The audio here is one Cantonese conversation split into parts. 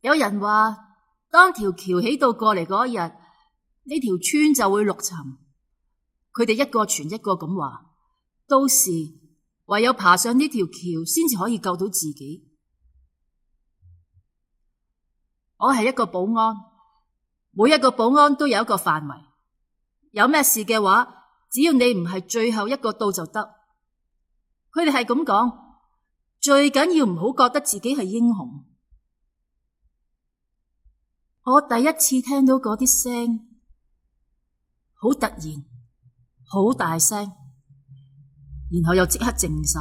有人話，當條橋起到過嚟嗰日，呢條村就會陸沉。佢哋一個傳一個咁話，到時唯有爬上呢條橋先至可以救到自己。我係一個保安，每一個保安都有一個範圍，有咩事嘅話，只要你唔係最後一個到就得。佢哋係咁講，最緊要唔好覺得自己係英雄。我第一次聽到嗰啲聲，好突然，好大聲，然後又即刻靜晒。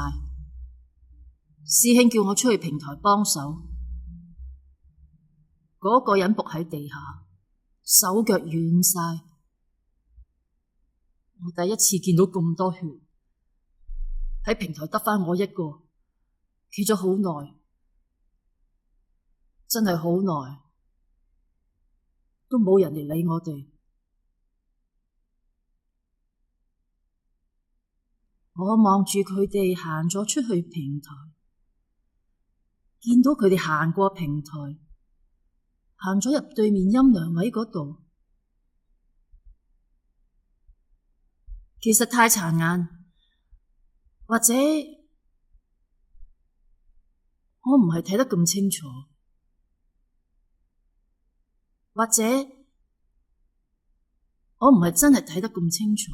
師兄叫我出去平台幫手，嗰個人仆喺地下，手腳軟晒。我第一次見到咁多血，喺平台得返我一個，企咗好耐，真係好耐，都冇人嚟理我哋。我望住佢哋行咗出去平台，見到佢哋行過平台，行咗入對面陰涼位嗰度。其實太殘眼，或者我唔係睇得咁清楚，或者我唔係真係睇得咁清楚。